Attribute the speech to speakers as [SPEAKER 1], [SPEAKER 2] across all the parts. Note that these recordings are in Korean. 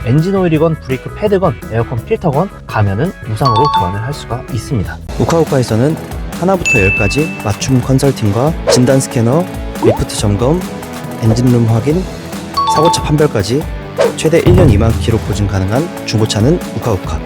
[SPEAKER 1] 엔진 오일이건 브레이크 패드건 에어컨 필터건 가면은 무상으로 교환을 할 수가 있습니다.
[SPEAKER 2] 우카우카에서는 하나부터 10까지 맞춤 컨설팅과 진단 스캐너, 리프트 점검, 엔진룸 확인, 사고차 판별까지 최대 1년 미만 기록 보증 가능한 중고차는 우카우카.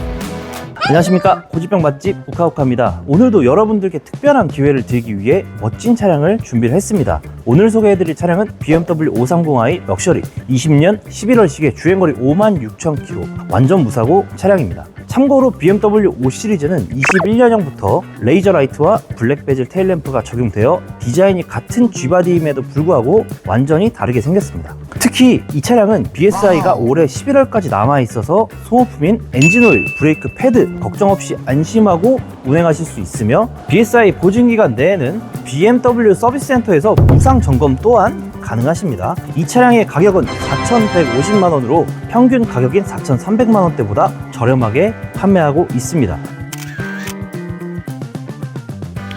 [SPEAKER 1] 안녕하십니까, 고지병 맛집 우카우카입니다. 오늘도 여러분들께 특별한 기회를 드리기 위해 멋진 차량을 준비를 했습니다. 오늘 소개해드릴 차량은 BMW 530i 럭셔리 20년 11월식의 주행거리 56,000km 완전 무사고 차량입니다. 참고로 BMW 5 시리즈는 21년형부터 레이저 라이트와 블랙 베젤 테일램프가 적용되어 디자인이 같은 G바디임에도 불구하고 완전히 다르게 생겼습니다. 특히 이 차량은 BSI가 올해 11월까지 남아있어서 소모품인 엔진오일, 브레이크 패드 걱정 없이 안심하고 운행하실 수 있으며 BSI 보증기간 내에는 BMW 서비스 센터에서 무상 점검 또한 가능하십니다. 이 차량의 가격은 4,150만원으로 평균 가격인 4,300만원대보다 저렴하게 판매하고 있습니다.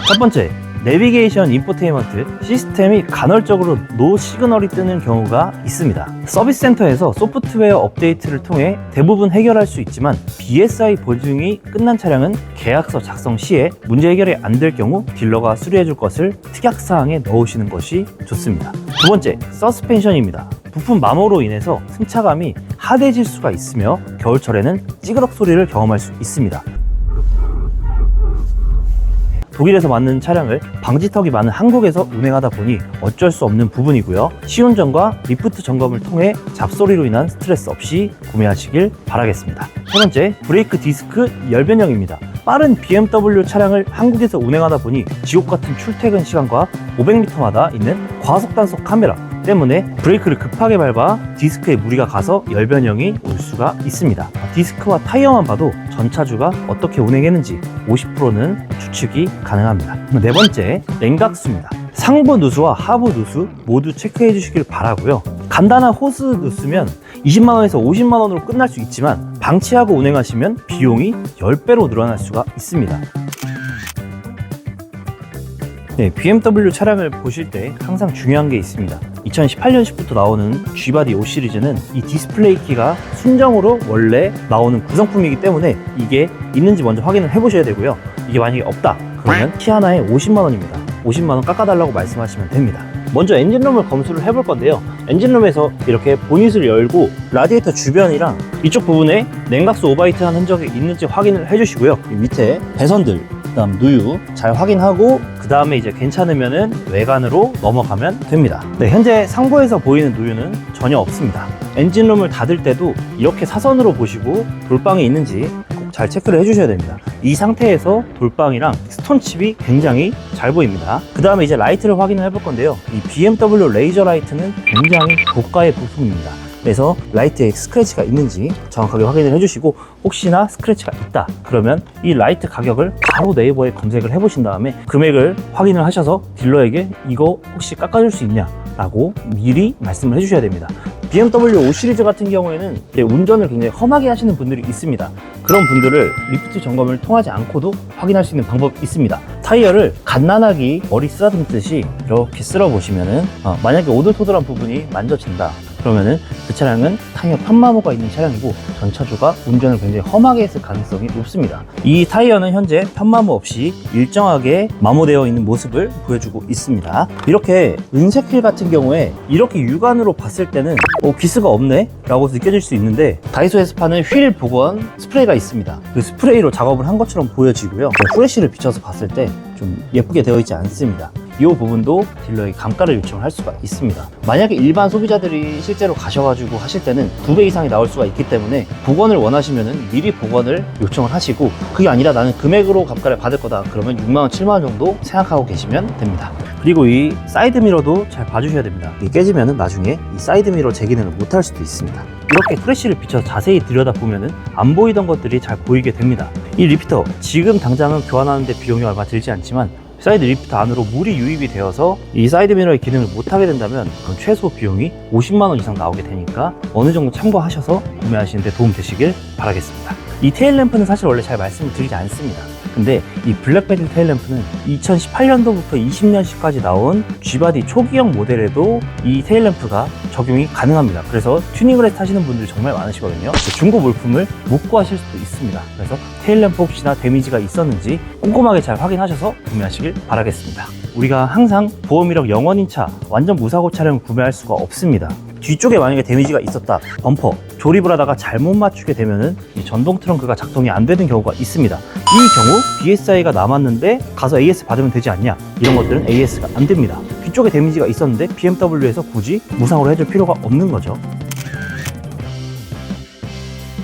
[SPEAKER 1] 첫 번째, 내비게이션 인포테인먼트 시스템이 간헐적으로 노 시그널이 뜨는 경우가 있습니다. 서비스 센터에서 소프트웨어 업데이트를 통해 대부분 해결할 수 있지만 BSI 보증이 끝난 차량은 계약서 작성 시에 문제 해결이 안 될 경우 딜러가 수리해 줄 것을 특약사항에 넣으시는 것이 좋습니다. 두 번째, 서스펜션입니다. 부품 마모로 인해서 승차감이 하대질 수가 있으며 겨울철에는 찌그럭 소리를 경험할 수 있습니다. 독일에서 만든 차량을 방지턱이 많은 한국에서 운행하다 보니 어쩔 수 없는 부분이고요. 시운전과 리프트 점검을 통해 잡소리로 인한 스트레스 없이 구매하시길 바라겠습니다. 세 번째, 브레이크 디스크 열변형입니다. 빠른 BMW 차량을 한국에서 운행하다 보니 지옥같은 출퇴근 시간과 500m마다 있는 과속 단속 카메라 때문에 브레이크를 급하게 밟아 디스크에 무리가 가서 열변형이 올 수가 있습니다. 디스크와 타이어만 봐도 전차주가 어떻게 운행했는지 50%는 추측이 가능합니다. 네 번째, 냉각수입니다. 상부 누수와 하부 누수 모두 체크해 주시길 바라고요. 간단한 호스 누수면 20만원에서 50만원으로 끝날 수 있지만 방치하고 운행하시면 비용이 10배로 늘어날 수가 있습니다. 네, BMW 차량을 보실 때 항상 중요한 게 있습니다. 2018년식부터 나오는 G바디 5 시리즈는 이 디스플레이 키가 순정으로 원래 나오는 구성품이기 때문에 이게 있는지 먼저 확인을 해보셔야 되고요. 이게 만약에 없다 그러면 키 하나에 50만원입니다. 50만원 깎아달라고 말씀하시면 됩니다. 먼저 엔진룸을 검수를 해볼 건데요. 엔진룸에서 이렇게 보닛을 열고 라디에이터 주변이랑 이쪽 부분에 냉각수 오버히트한 흔적이 있는지 확인을 해주시고요. 이 밑에 배선들, 그다음 누유 잘 확인하고 그 다음에 이제 괜찮으면은 외관으로 넘어가면 됩니다. 네, 현재 상부에서 보이는 누유는 전혀 없습니다. 엔진룸을 닫을 때도 이렇게 사선으로 보시고 돌방이 있는지 꼭 잘 체크를 해주셔야 됩니다. 이 상태에서 돌방이랑 스톤칩이 굉장히 잘 보입니다. 그 다음에 이제 라이트를 확인을 해볼 건데요. 이 BMW 레이저 라이트는 굉장히 고가의 부품입니다. 그래서 라이트에 스크래치가 있는지 정확하게 확인을 해주시고 혹시나 스크래치가 있다 그러면 이 라이트 가격을 바로 네이버에 검색을 해보신 다음에 금액을 확인을 하셔서 딜러에게 이거 혹시 깎아줄 수 있냐 라고 미리 말씀을 해주셔야 됩니다. BMW 5 시리즈 같은 경우에는 운전을 굉장히 험하게 하시는 분들이 있습니다. 그런 분들을 리프트 점검을 통하지 않고도 확인할 수 있는 방법이 있습니다. 타이어를 갓난아기 머리 쓰다듬듯이 이렇게 쓸어 보시면은 만약에 오돌토돌한 부분이 만져진다 그러면은 그 차량은 타이어 편마모가 있는 차량이고 전차주가 운전을 굉장히 험하게 했을 가능성이 높습니다. 이 타이어는 현재 편마모 없이 일정하게 마모되어 있는 모습을 보여주고 있습니다. 이렇게 은색 휠 같은 경우에 이렇게 육안으로 봤을 때는 기스가 없네 라고 느껴질 수 있는데 다이소에서 파는 휠 복원 스프레이가 있습니다. 그 스프레이로 작업을 한 것처럼 보여지고요. 후레쉬를 비춰서 봤을 때 좀 예쁘게 되어 있지 않습니다. 이 부분도 딜러에게 감가를 요청을 할 수가 있습니다. 만약에 일반 소비자들이 실제로 가셔가지고 하실 때는 2배 이상이 나올 수가 있기 때문에 복원을 원하시면은 미리 복원을 요청을 하시고 그게 아니라 나는 금액으로 감가를 받을 거다 그러면 6만원, 7만원 정도 생각하고 계시면 됩니다. 그리고 이 사이드 미러도 잘 봐주셔야 됩니다. 이게 깨지면은 나중에 이 사이드 미러 재기능을 못할 수도 있습니다. 이렇게 프레쉬를 비춰서 자세히 들여다보면은 안 보이던 것들이 잘 보이게 됩니다. 이 리피터 지금 당장은 교환하는데 비용이 얼마 들지 않지만 사이드 리프트 안으로 물이 유입이 되어서 이 사이드 미러의 기능을 못하게 된다면 그럼 최소 비용이 50만원 이상 나오게 되니까 어느 정도 참고하셔서 구매하시는 데 도움 되시길 바라겠습니다. 이 테일램프는 사실 원래 잘 말씀을 드리지 않습니다. 근데 이 블랙베리 테일램프는 2018년도부터 20년씩까지 나온 G바디 초기형 모델에도 이 테일램프가 적용이 가능합니다. 그래서 튜닝을 해서 타시는 분들이 정말 많으시거든요. 중고 물품을 못 구하실 수도 있습니다. 그래서 테일램프 혹시나 데미지가 있었는지 꼼꼼하게 잘 확인하셔서 구매하시길 바라겠습니다. 우리가 항상 보험 이력 0원인 차, 완전 무사고 차량을 구매할 수가 없습니다. 뒤쪽에 만약에 데미지가 있었다, 범퍼 조립을 하다가 잘못 맞추게 되면은 이 전동 트렁크가 작동이 안 되는 경우가 있습니다. 이 경우 BSI가 남았는데 가서 AS 받으면 되지 않냐, 이런 것들은 AS가 안 됩니다. 뒤쪽에 데미지가 있었는데 BMW에서 굳이 무상으로 해줄 필요가 없는 거죠.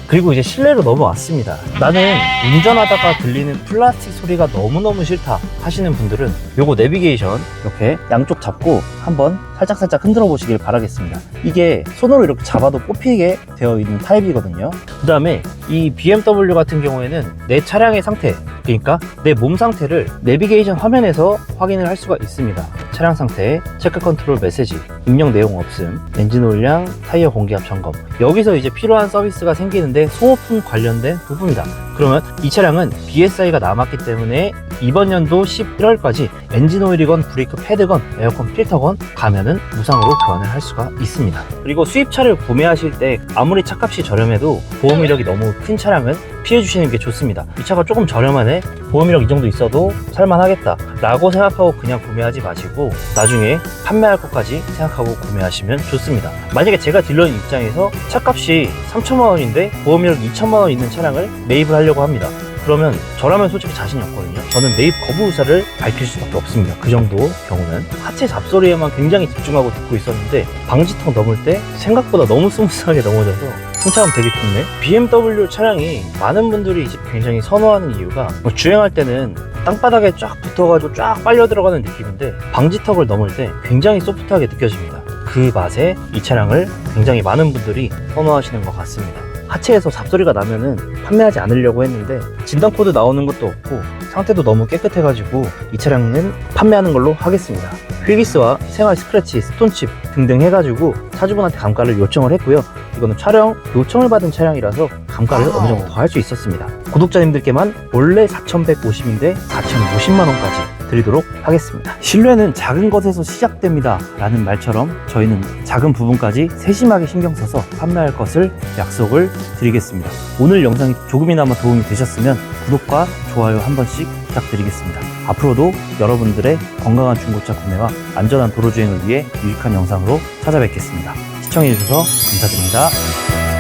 [SPEAKER 1] 그리고 이제 실내로 넘어왔습니다. 나는 운전하다가 들리는 플라스틱 소리가 너무너무 싫다 하시는 분들은 요거 내비게이션 이렇게 양쪽 잡고 한번 살짝살짝 흔들어 보시길 바라겠습니다. 이게 손으로 이렇게 잡아도 뽑히게 되어 있는 타입이거든요. 그 다음에 이 BMW 같은 경우에는 내 차량의 상태, 그러니까 내 몸 상태를 내비게이션 화면에서 확인을 할 수가 있습니다. 차량 상태, 체크 컨트롤 메시지, 입력 내용 없음, 엔진 오일량, 타이어 공기압 점검. 여기서 이제 필요한 서비스가 생기는데 소모품 관련된 부분이다. 그러면 이 차량은 BSI가 남았기 때문에 이번 연도 11월까지 엔진 오일이건 브레이크 패드건 에어컨 필터건 가면은 무상으로 교환을 할 수가 있습니다. 그리고 수입차를 구매하실 때 아무리 차값이 저렴해도 보험 이력이 너무 큰 차량은 피해 주시는 게 좋습니다. 이 차가 조금 저렴하네, 보험 이력 이 정도 있어도 살만하겠다 라고 생각하고 그냥 구매하지 마시고 나중에 판매할 것까지 생각하고 구매하시면 좋습니다. 만약에 제가 딜러인 입장에서 차값이 3천만 원인데 보험 이력 2천만 원 있는 차량을 매입을 하려고 합니다. 그러면 저라면 솔직히 자신이 없거든요. 저는 매입 거부 의사를 밝힐 수밖에 없습니다. 그 정도 경우는 하체 잡소리에만 굉장히 집중하고 듣고 있었는데 방지턱 넘을 때 생각보다 너무 스무스하게 넘어져서 승차감 되게 좋네. BMW 차량이 많은 분들이 이제 굉장히 선호하는 이유가 주행할 때는 땅바닥에 쫙 붙어가지고 쫙 빨려 들어가는 느낌인데 방지턱을 넘을 때 굉장히 소프트하게 느껴집니다. 그 맛에 이 차량을 굉장히 많은 분들이 선호하시는 것 같습니다. 하체에서 잡소리가 나면은 판매하지 않으려고 했는데 진단 코드 나오는 것도 없고 상태도 너무 깨끗해가지고 이 차량은 판매하는 걸로 하겠습니다. 휠기스와 생활 스크래치, 스톤칩 등등 해가지고 차주분한테 감가를 요청을 했고요. 이거는 촬영 요청을 받은 차량이라서 감가를 어느 정도 더 할 수 있었습니다. 구독자님들께만 원래 4,150인데 4,050만원까지 드리도록 하겠습니다. 신뢰는 작은 것에서 시작됩니다 라는 말처럼 저희는 작은 부분까지 세심하게 신경 써서 판매할 것을 약속을 드리겠습니다. 오늘 영상이 조금이나마 도움이 되셨으면 구독과 좋아요 한 번씩 부탁드리겠습니다. 앞으로도 여러분들의 건강한 중고차 구매와 안전한 도로주행을 위해 유익한 영상으로 찾아뵙겠습니다. 시청해주셔서 감사드립니다.